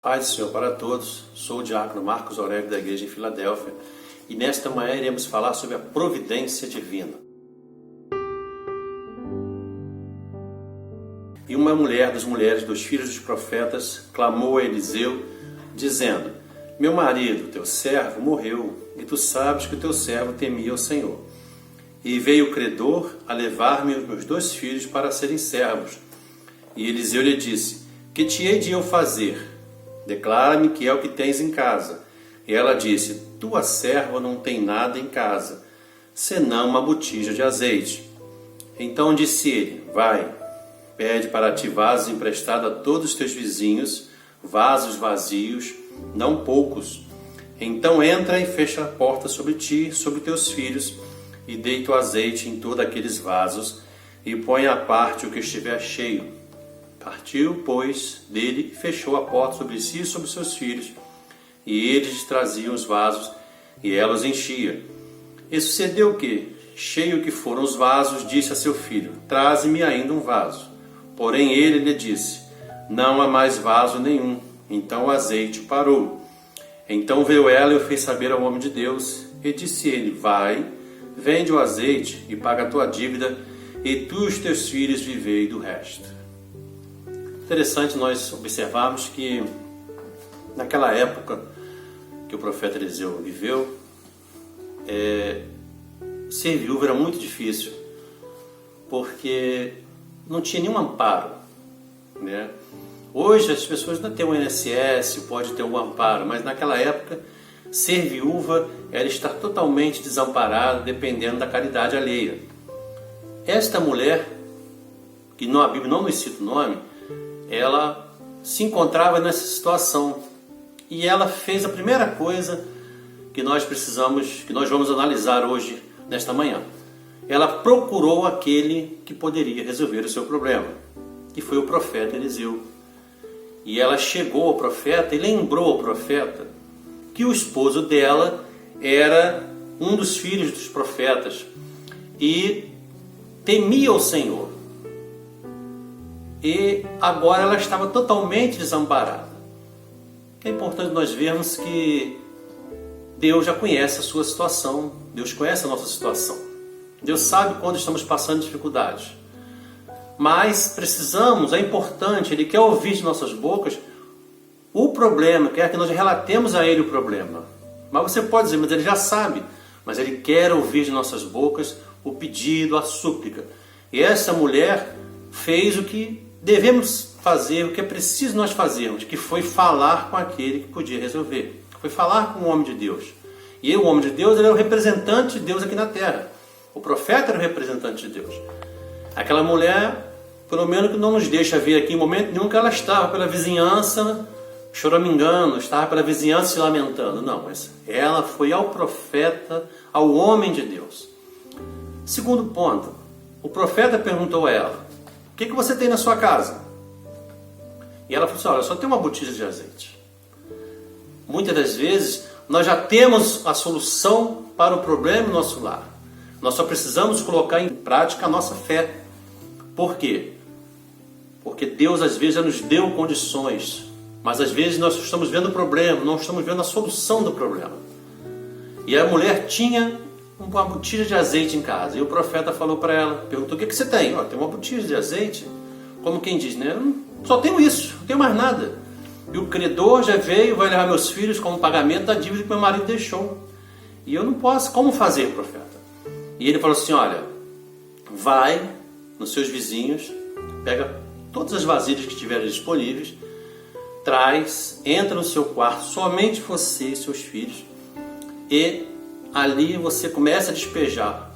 Paz do Senhor para todos, sou o diácono Marcos Aurélio da Igreja em Filadélfia e nesta manhã iremos falar sobre a providência divina. E uma mulher das mulheres dos filhos dos profetas clamou a Eliseu, dizendo: Meu marido, teu servo, morreu, e tu sabes que o teu servo temia o Senhor. E veio o credor a levar-me os meus 2 filhos para serem servos. E Eliseu lhe disse: Que te hei de eu fazer? Declara-me que é o que tens em casa. E ela disse: Tua serva não tem nada em casa, senão uma botija de azeite. Então disse ele: Vai, pede para ti vasos emprestados a todos os teus vizinhos, vasos vazios, não poucos. Então entra e fecha a porta sobre ti e sobre teus filhos, e deita o azeite em todos aqueles vasos, e põe à parte o que estiver cheio. Partiu, pois, dele e fechou a porta sobre si e sobre seus filhos, e eles traziam os vasos, e ela os enchia. E sucedeu que, cheio que foram os vasos, disse a seu filho: Traze-me ainda um vaso. Porém ele lhe disse: Não há mais vaso nenhum. Então o azeite parou. Então veio ela e o fez saber ao homem de Deus, e disse ele: Vai, vende o azeite e paga a tua dívida, e tu e os teus filhos vivei do resto. Interessante nós observarmos que naquela época que o profeta Eliseu viveu, ser viúvo era muito difícil, porque não tinha nenhum amparo, né? Hoje as pessoas não têm um INSS, pode ter um amparo, mas naquela época ser viúva era estar totalmente desamparada, dependendo da caridade alheia. Esta mulher, que a Bíblia não nos cita o nome, ela se encontrava nessa situação e ela fez a primeira coisa que nós vamos analisar hoje, nesta manhã. Ela procurou aquele que poderia resolver o seu problema, que foi o profeta Eliseu. E ela chegou ao profeta e lembrou ao profeta que o esposo dela era um dos filhos dos profetas e temia o Senhor. E agora ela estava totalmente desamparada. É importante nós vermos que Deus já conhece a sua situação, Deus conhece a nossa situação. Deus sabe quando estamos passando dificuldades. Mas precisamos, é importante, Ele quer ouvir de nossas bocas o problema, quer que nós relatemos a Ele o problema. Mas você pode dizer, mas Ele já sabe. Mas Ele quer ouvir de nossas bocas o pedido, a súplica. E essa mulher fez o que devemos fazer, o que é preciso nós fazermos, que foi falar com aquele que podia resolver. Foi falar com o homem de Deus. E o homem de Deus, ele é o representante de Deus aqui na terra. O profeta era o representante de Deus. Aquela mulher, pelo menos que não nos deixa ver aqui em momento nenhum que ela estava pela vizinhança choramingando, estava pela vizinhança se lamentando. Não, mas ela foi ao profeta, ao homem de Deus. Segundo ponto, o profeta perguntou a ela: O que você tem na sua casa? E ela falou assim: Olha, eu só tenho uma botija de azeite. Muitas das vezes nós já temos a solução para o problema no nosso lar. Nós só precisamos colocar em prática a nossa fé. Por quê? Porque Deus às vezes já nos deu condições, mas às vezes nós estamos vendo o problema, não estamos vendo a solução do problema. E a mulher tinha uma botija de azeite em casa. E o profeta falou para ela, perguntou: O que você tem? Tem uma botija de azeite. Como quem diz, né? Eu só tenho isso, não tenho mais nada. E o credor já veio, vai levar meus filhos como pagamento da dívida que meu marido deixou. E eu não posso, como fazer, profeta? E ele falou assim: Olha, vai nos seus vizinhos, pega todas as vasilhas que estiverem disponíveis, traz, entra no seu quarto, somente você e seus filhos, e ali você começa a despejar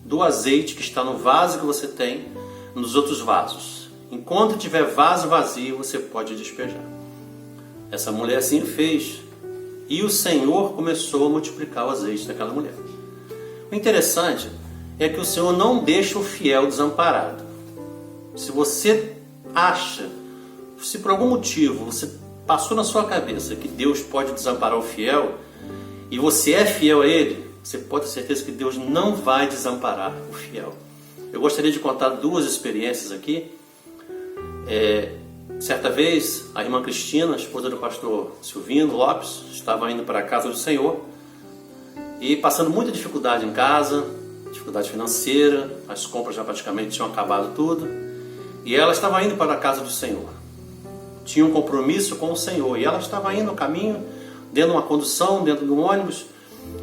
do azeite que está no vaso que você tem, nos outros vasos. Enquanto tiver vaso vazio, você pode despejar. Essa mulher assim fez. E o Senhor começou a multiplicar o azeite daquela mulher. O interessante é que o Senhor não deixa o fiel desamparado. Se você acha, se por algum motivo você passou na sua cabeça que Deus pode desamparar o fiel, e você é fiel a Ele, você pode ter certeza que Deus não vai desamparar o fiel. Eu gostaria de contar 2 experiências aqui. Certa vez, a irmã Cristina, esposa do pastor Silvino Lopes, estava indo para a casa do Senhor e passando muita dificuldade em casa, dificuldade financeira, as compras já praticamente tinham acabado tudo, e ela estava indo para a casa do Senhor. Tinha um compromisso com o Senhor e ela estava indo no caminho, dentro de uma condução, dentro de um ônibus,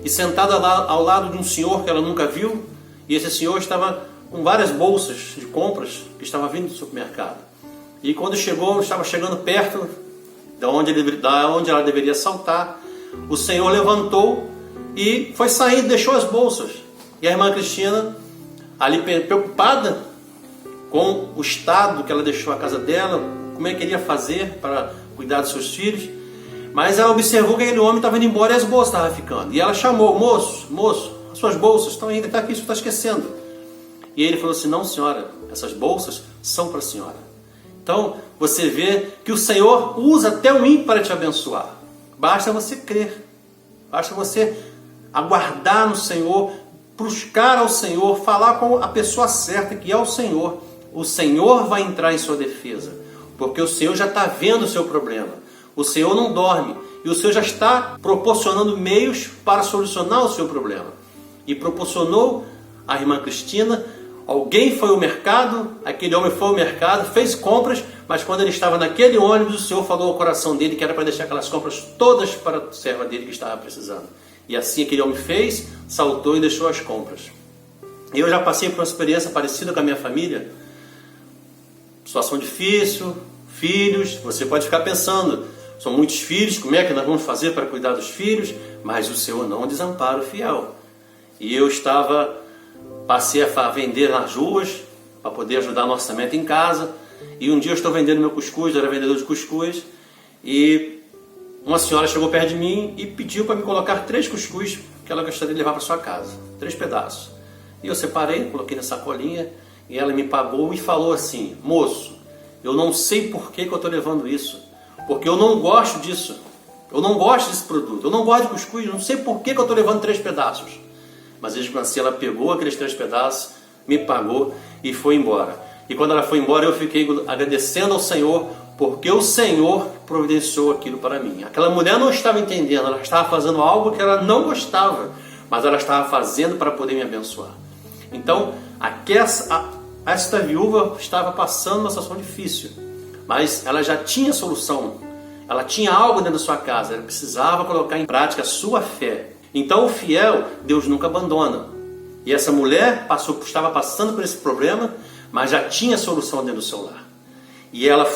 e sentada lá ao lado de um senhor que ela nunca viu, e esse senhor estava com várias bolsas de compras que estava vindo do supermercado. E quando chegou, estava chegando perto da onde ela deveria saltar, o Senhor levantou e foi sair, deixou as bolsas. E a irmã Cristina, ali preocupada com o estado que ela deixou a casa dela, como é que ele ia fazer para cuidar dos seus filhos, mas ela observou que aquele homem estava indo embora e as bolsas estavam ficando. E ela chamou: moço, as suas bolsas estão indo, está aqui, você está esquecendo. E ele falou assim: não, senhora, essas bolsas são para a senhora. Então, você vê que o Senhor usa até o ímpio para te abençoar. Basta você crer. Basta você aguardar no Senhor, buscar ao Senhor, falar com a pessoa certa, que é o Senhor. O Senhor vai entrar em sua defesa, porque o Senhor já está vendo o seu problema. O Senhor não dorme e o Senhor já está proporcionando meios para solucionar o seu problema. E proporcionou a irmã Cristina. Alguém foi ao mercado, aquele homem foi ao mercado, fez compras, mas quando ele estava naquele ônibus, o Senhor falou ao coração dele que era para deixar aquelas compras todas para a serva dele que estava precisando. E assim aquele homem fez, saltou e deixou as compras. Eu já passei por uma experiência parecida com a minha família. Situação difícil, filhos, você pode ficar pensando, são muitos filhos, como é que nós vamos fazer para cuidar dos filhos? Mas o Senhor não desampara o fiel. E eu passei a vender nas ruas para poder ajudar no orçamento em casa. E um dia eu estou vendendo meu cuscuz, eu era vendedor de cuscuz, e uma senhora chegou perto de mim e pediu para me colocar 3 cuscuz que ela gostaria de levar para sua casa, 3 pedaços. E eu separei, coloquei na sacolinha, e ela me pagou e falou assim: moço, eu não sei por que eu estou levando isso, porque eu não gosto disso, eu não gosto desse produto, eu não gosto de cuscuz, eu não sei por que eu estou levando 3 pedaços. Mas assim, ela pegou aqueles 3 pedaços, me pagou e foi embora. E quando ela foi embora, eu fiquei agradecendo ao Senhor, porque o Senhor providenciou aquilo para mim. Aquela mulher não estava entendendo, ela estava fazendo algo que ela não gostava, mas ela estava fazendo para poder me abençoar. Então, esta viúva estava passando uma situação difícil, mas ela já tinha solução. Ela tinha algo dentro da sua casa, ela precisava colocar em prática a sua fé. Então o fiel, Deus nunca abandona. E essa mulher estava passando por esse problema, mas já tinha solução dentro do seu lar. E ela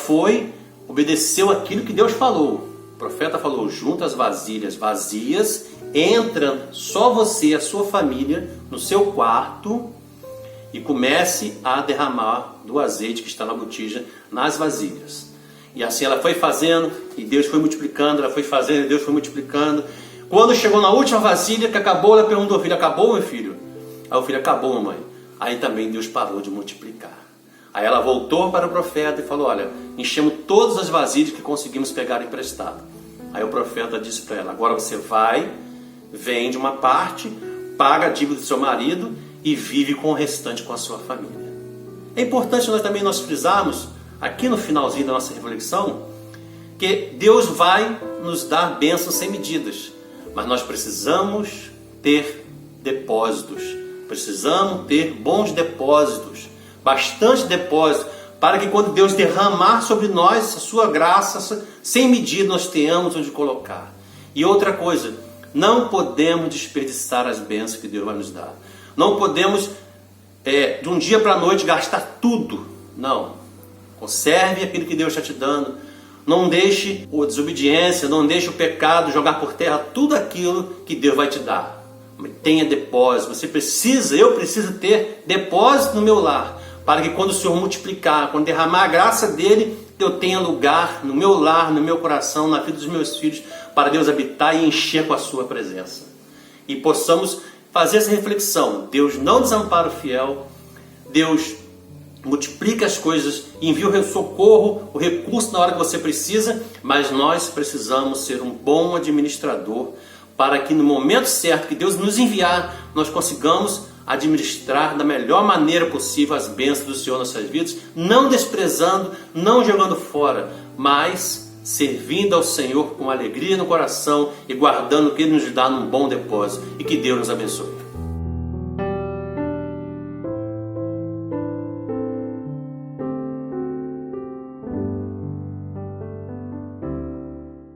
obedeceu aquilo que Deus falou. O profeta falou: junta as vasilhas vazias, entra só você e a sua família no seu quarto e comece a derramar do azeite que está na botija nas vasilhas. E assim ela foi fazendo, e Deus foi multiplicando, ela foi fazendo, e Deus foi multiplicando. Quando chegou na última vasilha que acabou, ela perguntou: filho, acabou, meu filho? Aí o filho: acabou, mamãe. Aí também Deus parou de multiplicar. Aí ela voltou para o profeta e falou: olha, enchemos todas as vasilhas que conseguimos pegar emprestado. Aí o profeta disse para ela: agora você vai, vende uma parte, paga a dívida do seu marido e vive com o restante com a sua família. É importante nós frisarmos, aqui no finalzinho da nossa reflexão, que Deus vai nos dar bênçãos sem medidas. Mas nós precisamos ter depósitos, precisamos ter bons depósitos, bastante depósito, para que quando Deus derramar sobre nós a sua graça, sem medida nós tenhamos onde colocar. E outra coisa, não podemos desperdiçar as bênçãos que Deus vai nos dar. Não podemos, de um dia para a noite, gastar tudo. Não, conserve aquilo que Deus está te dando. Não deixe a desobediência, não deixe o pecado jogar por terra tudo aquilo que Deus vai te dar. Tenha depósito, eu preciso ter depósito no meu lar, para que quando o Senhor multiplicar, quando derramar a graça dele, eu tenha lugar no meu lar, no meu coração, na vida dos meus filhos, para Deus habitar e encher com a sua presença. E possamos fazer essa reflexão: Deus não desampara o fiel, Deus multiplica as coisas, envia o socorro, o recurso na hora que você precisa, mas nós precisamos ser um bom administrador para que no momento certo que Deus nos enviar, nós consigamos administrar da melhor maneira possível as bênçãos do Senhor nas suas vidas, não desprezando, não jogando fora, mas servindo ao Senhor com alegria no coração e guardando o que Ele nos dá num bom depósito. E que Deus nos abençoe.